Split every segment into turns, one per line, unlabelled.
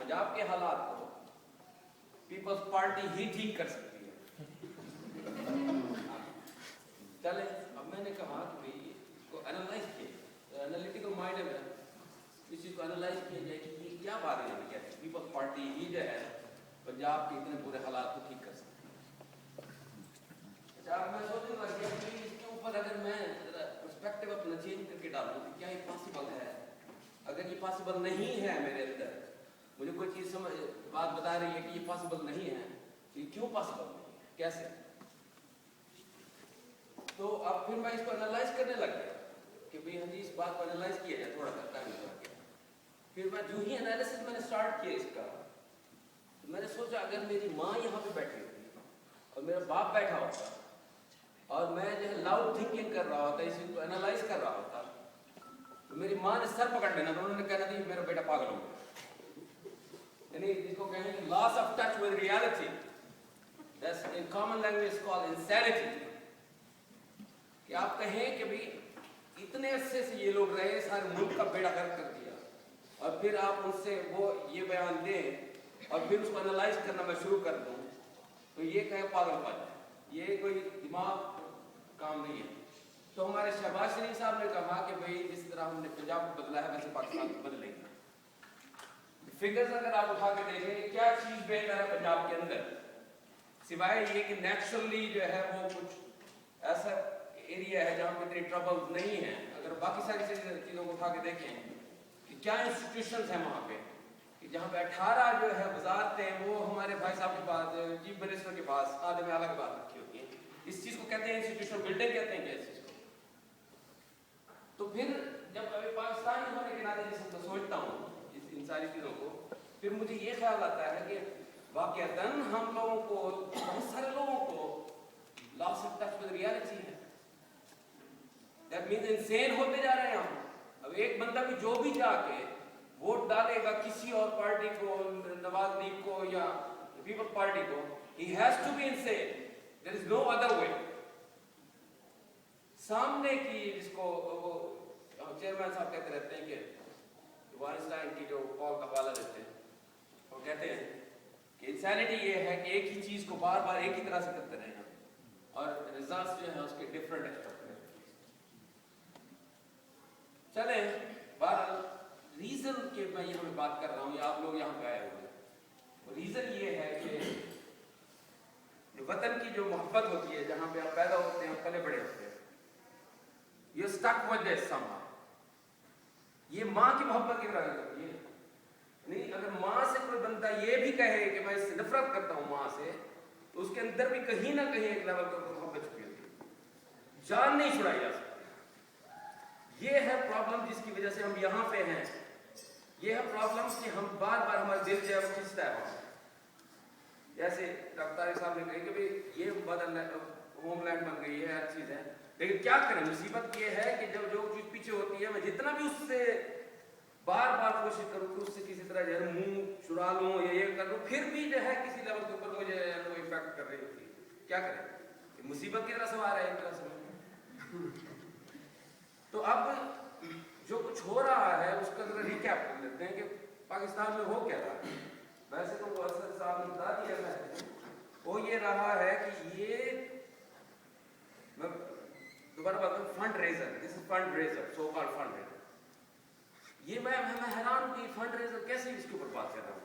पंजाब के हालात को पीपल्स पार्टी ही ठीक कर सकती है। चले, अब मैंने कहा कि भाई इसको एनालाइज किया, एनालिटिकल माइंड है मेरा, इस चीज़ को एनालाइज किया जाए कि ये क्या बात है, क्या पीपल्स पार्टी ही जो है पंजाब के इतने बुरे हालात को ठीक कर सकती है। अच्छा, अब मैं सोचने लग गया कि इसके ऊपर अगर मैं पर्सपेक्टिव अपना चेंज करके डालूं तो क्या ये पॉसिबल है? अगर ये पॉसिबल नहीं है मेरे अंदर, मुझे कोई चीज़ समझ बात बता रही है कि ये पॉसिबल नहीं है, तो ये क्यों पॉसिबल नहीं है, कैसे? तो अब फिर मैं इसको एनालाइज करने लग गया कि भाई हाँ जी, इस बात को एनालाइज किया जाए थोड़ा सा टाइम लगा के। फिर मैं जो ही एनालिसिस मैंने स्टार्ट किया इसका, तो मैंने सोचा अगर मेरी माँ यहाँ पे बैठी होती और मेरा बाप बैठा होता और मैं जो है लाउड थिंकिंग कर रहा होता, इसी को एनालाइज कर रहा होता, तो मेरी माँ ने सर पकड़ लेना, तो उन्होंने कहना था मेरा बेटा पागल हो गया। यानी जिसको कहेंगे loss of touch with reality, that's in common language called insanity. कि आप कहें कि भाई इतने अरसे से ये लोग रहे, सारे मुल्क का बेड़ा गर्क कर दिया, और फिर आप उनसे वो ये बयान दें और फिर उसको एनालाइज करना मैं शुरू कर दूं, तो ये कहें पागलपन है, ये कोई दिमाग काम नहीं है। तो हमारे शहबाज शरीफ साहब ने कहा कि भाई जिस तरह हमने पंजाब को बदला है वैसे पाकिस्तान को बदलेंगे। फिगर्स अगर आप उठा के देखें, क्या चीज़ बेहतर है पंजाब के अंदर, सिवाय ये कि नेचुरली जो है वो कुछ ऐसा एरिया है जहाँ पे इतनी ट्रबल नहीं है। अगर बाकी सारी चीज़ों को उठा के देखें कि क्या इंस्टीट्यूशंस हैं वहाँ पे, कि जहाँ पे 18 जो है वजारतें हैं, वो हमारे भाई साहब के पास, चीफ मिनिस्टर के पास आधे में अलग बात रखी होती है। इस चीज़ को कहते हैं इंस्टीट्यूशनल बिल्डिंग, कहते हैं क्या इस चीज़ को? तो फिर जब अभी पाकिस्तान होने के नाते जिस सोचता हूँ इन सारी चीज़ों को, फिर मुझे ये ख्याल आता है कि वाकईतन हम लोगों को, बहुत सारे लोगों को loss of touch with reality है। दैट मीन्स इंसेन होते जा रहे हैं हम। अब एक बंदा भी जो भी जाके वोट डालेगा किसी और पार्टी को, नवाज लीग को या पीपल्स पार्टी को, he has to be insane, there is no other way। सामने की जिसको वो चेयरमैन साहब कहते रहते हैं कि वाइंस्टाइन की जो कॉल का हवाला देते हैं, वो कहते हैं कि इंसैनिटी ये है कि एक ही चीज को बार बार एक ही तरह से करते रहे और रिजल्ट्स जो है उसके डिफरेंट एक्सपेक्ट करें। चले, बहरहाल रीजन के मैं यहाँ पे बात कर रहा हूँ, या आप लोग यहाँ पे आए हुए हैं, रीजन ये है कि वतन की जो मोहब्बत होती है, जहाँ पे आप पैदा होते हैं, पले बड़े होते हैं, ये स्टक विद दिस समहाउ। ये माँ की मोहब्बत की तरह होती है। नहीं, अगर माँ से कोई बंदा ये भी कहे कि मैं इससे नफरत करता हूँ माँ से, तो उसके अंदर भी कहीं ना कहीं एक लेवल पर मोहब्बत छुपी होती है, जान नहीं छुड़ाई जा सकती। ये है प्रॉब्लम जिसकी वजह से हम यहाँ पे हैं। ये है प्रॉब्लम कि हम बार बार हमारे दिल जो है वो खिंचता है। जैसे डॉक्टर तारिक साहब ने कहा कि भाई ये बदल होमलैंड बन गई है, हर चीज़ है, लेकिन क्या करें, मुसीबत ये है कि जब जो चीज़ पीछे होती है, मैं जितना भी उससे बार बार कोशिश करूँ कि उससे किसी तरह जो है मुंह छुड़ा लूँ या ये कर लूँ, फिर भी जो है किसी लेवल के ऊपर मुझे वो इफेक्ट कर रही होती है। क्या करें, मुसीबत की तरह सवार है एक तरह से। तो अब जो कुछ हो रहा है उसका जरा रिकैप कर लेते हैं कि पाकिस्तान में हो क्या रहा है। वैसे तो वो असद साहब ने बता दिया है, वो ये रहा है कि ये, मैं दोबारा बात करूँ, fund raiser, this is fund raiser, so called fund raiser. ये मैं हैरान कि फंड रेजर कैसे इसके ऊपर बात कर रहा हूँ।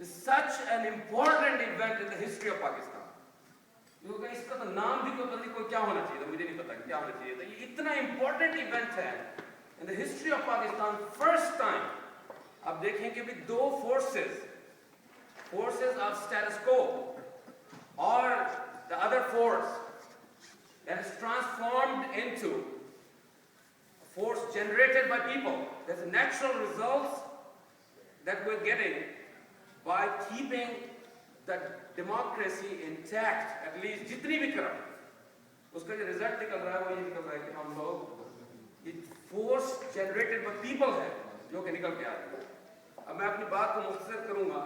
Such an important event in the history of Pakistan. क्योंकि इसका तो नाम भी कोई क्या होना चाहिए था, मुझे नहीं पता क्या होना चाहिए था। ये इतना इंपॉर्टेंट इवेंट है in the history of Pakistan. First time आप देखें कि भी दो फोर्सेस ऑफ स्टेटस को और the other force that is transformed into force generated by people. There's a natural results that we're getting by keeping the democracy intact, at least जितनी भी करम उसका जो रिजल्ट निकल रहा है वो ये निकल रहा है कि हम लोग ये force generated by people है जो कि निकल के आ रही है। अब मैं अपनी बात को मुख्तसर करूँगा,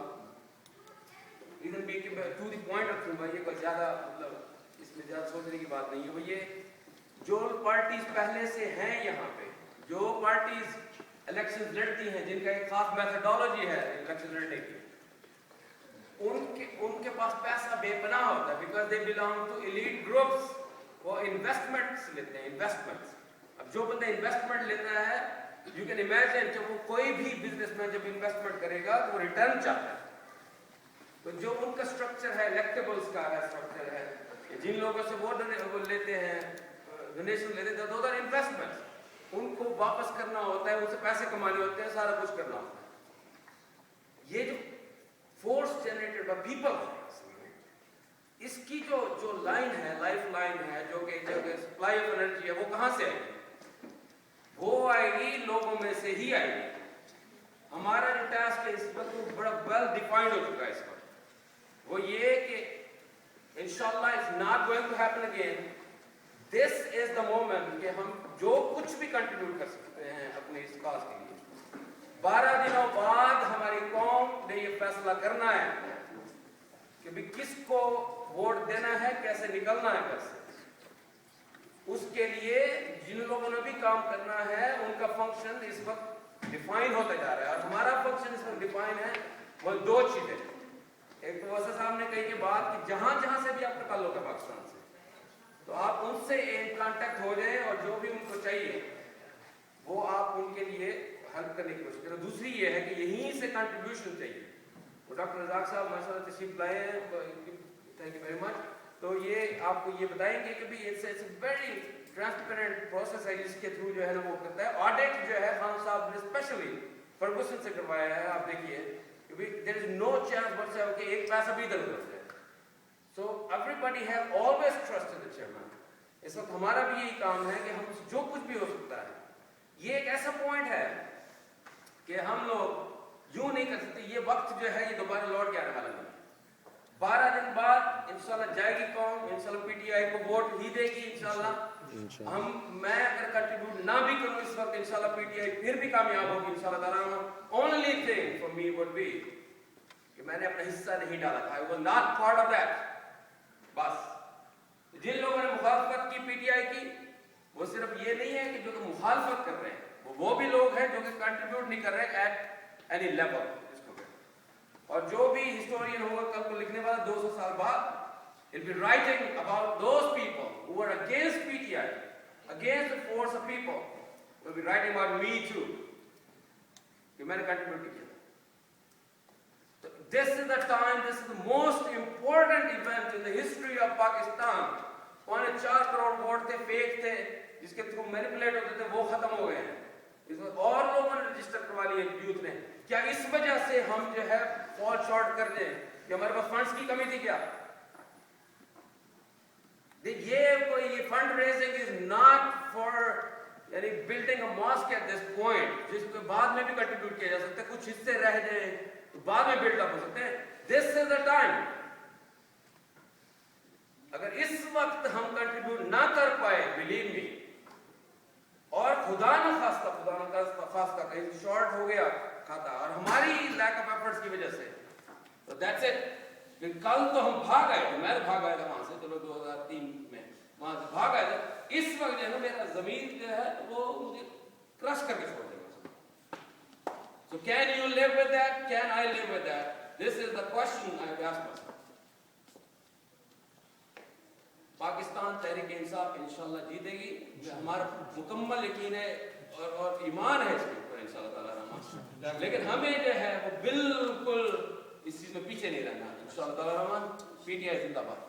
इधर भी कि टू द पॉइंट रखूँगा, ये कोई ज़्यादा मतलब इसमें ज़्यादा सोचने की बात नहीं है। वो ये जो पार्टीज पहले से हैं यहाँ पे, जो पार्टीज الیکشن لڑتی ہیں، جن کا ایک خاص میتھڈالوجی ہے الیکشن لڑنے کی، ان کے پاس پیسہ بے پناہ ہوتا ہے، because they belong to elite groups. وہ انویسٹمنٹس لیتے ہیں، انویسٹمنٹس. اب جو بندہ انویسٹمنٹ لیتا ہے، یو کین امیجن کہ وہ کوئی بھی بزنس مین جب انویسٹمنٹ کرے گا تو وہ ریٹرن چاہتا ہے. تو جو ان کا اسٹرکچر ہے، الیکٹیبلس کا ہے اسٹرکچر ہے، جن لوگوں سے وہ لیتے ہیں، ڈونیشن لیتے ہیں، دوز آر انویسٹمنٹس. ان کو واپس کرنا ہوتا ہے، ان سے پیسے کمانے ہوتے ہیں، سارا کچھ کرنا ہوتا ہے. یہ جو فورس جنریٹڈ بائی پیپل، اس کی جو لائن ہے، لائف لائن ہے، جو کہ سپلائی آف انرجی ہے، وہ کہاں سے آئے گی؟ وہ آئے گی لوگوں میں سے ہی آئے گی. ہمارا جو ٹاسک ہے اس وقت وہ بڑا ویل ڈیفائنڈ ہو چکا ہے اس وقت. وہ یہ کہ انشاءاللہ it's not going to happen again. This is the moment کہ ہم جو کچھ بھی کنٹریبیوٹ کر سکتے ہیں اپنے اس کاز کے لیے. 12 دنوں بعد ہماری قوم نے یہ فیصلہ کرنا ہے کہ بھی کس کو ووٹ دینا ہے، کیسے نکلنا ہے گھر سے. اس کے لیے جن لوگوں نے بھی کام کرنا ہے ان کا فنکشن اس وقت ڈیفائن ہوتا جا رہا ہے. اور ہمارا فنکشن اس وقت ڈیفائن ہے وہ 2 چیزیں. ایک تو ویسے صاحب نے کہی کہ بات کہ جہاں سے بھی آپ کا تعلق ہے پاکستان سے، تو آپ ان سے ان کانٹیکٹ ہو جائیں اور جو بھی ان کو چاہیے وہ آپ ان کے لیے ہیلپ کرنے کی کوشش کریں. دوسری یہ ہے کہ یہیں سے کنٹریبیوشن چاہیے. وہ ڈاکٹر رزاق صاحب ماشاء اللہ تشریف لائے ہیں، تھینک یو ویری مچ. تو یہ آپ کو یہ بتائیں گے کہ بھی اٹس ویری ٹرانسپیرنٹ پروسیس ہے جس کے تھرو جو ہے نا وہ کرتا ہے. آڈٹ جو ہے خان صاحب نے اسپیشلی فرگوسن سے کروایا ہے. آپ دیکھیے دیر از نو چانس بٹ کہ ایک پیسہ بھی ادھر ادھر جائے. So everybody have always trust in the chairman. اس وقت ہمارا بھی یہی کام ہے کہ ہم جو کچھ بھی ہو سکتا ہے. یہ ایک ایسا پوائنٹ ہے کہ ہم لوگ یوں نہیں کر سکتے. یہ وقت جو ہے یہ دوبارہ لوٹ کے آنے والا نہیں. 12 دن بعد انشاءاللہ جائے گی قوم، انشاءاللہ پی ٹی آئی کو ووٹ ہی دے گی انشاءاللہ. میں اگر کنٹریبیوٹ نہ بھی کروں اس وقت انشاءاللہ پی ٹی آئی پھر بھی کامیاب ہوگی انشاءاللہ تعالیٰ. Only thing for me would be کہ میں نے اپنا حصہ نہیں ڈالا تھا. I was not part of that. بس جن لوگوں نے مخالفت کی پی ٹی آئی کی، وہ صرف یہ نہیں ہے کہ جو کہ مخالفت کر رہے ہیں، وہ بھی لوگ ہیں جو کہ کنٹریبیوٹ نہیں کر رہے ایٹ اینی لیول. اور جو بھی ہسٹورین ہوگا کل کو لکھنے والا 200 سال بعد he'll be writing about those people who were against PTI, against the force of people. He'll be writing about me too, کہ میں نے کنٹریبیوٹ کیا. This is the time, this is the most important event in the history of Pakistan. 4.5 crore vote تھے، fake تھے، جس کے through manipulate ہوتے تھے، وہ ختم ہو گئے ہیں. اس میں اور لوگوں نے رجسٹر کروا لیے یوتھ نے. کیا اس وجہ سے ہم جو ہے فال شارٹ کر دیں کہ ہمارے پاس فنڈز کی کمی تھی کیا؟ یہ fund raising is not for یعنی building a mosque at this point جس کو بعد میں بھی کنٹریبیوٹ کیا جا سکتا ہے. کچھ حصے رہ جائیں تو بعد میں بلڈ اپ ہو سکتے ہیں. دس از دا ٹائم. اگر اس وقت ہم کنٹریبیوٹ نہ کر پائے، بلیو می، اور خدا نہ خواستہ کہیں شارٹ ہو گیا کھاتا اور ہماری لیک آف ایفرٹس کی وجہ سے، تو دیٹس اٹ. کل تو ہم بھاگ آئے تھے، میں بھاگ آیا تھا وہاں سے، چلو 2003 میں وہاں سے بھاگ آئے تھے. اس وقت جو ہے نا میرا ضمیر جو ہے وہ مجھے کرش کر کے چھوڑ دے گا. So can you live with that? Can I live with that? This is the question I have asked myself. Pakistan Tehreek Insaf انشاءاللہ جیتے گی. ہمارا مکمل یقین ہے اور ایمان ہے اس کے اوپر انشاءاللہ تعالیٰ رحمان. لیکن ہمیں جو ہے وہ بالکل اس چیز میں پیچھے نہیں رہنا انشاءاللہ تعالیٰ رحمان. پی ٹی آئی زندہ باد.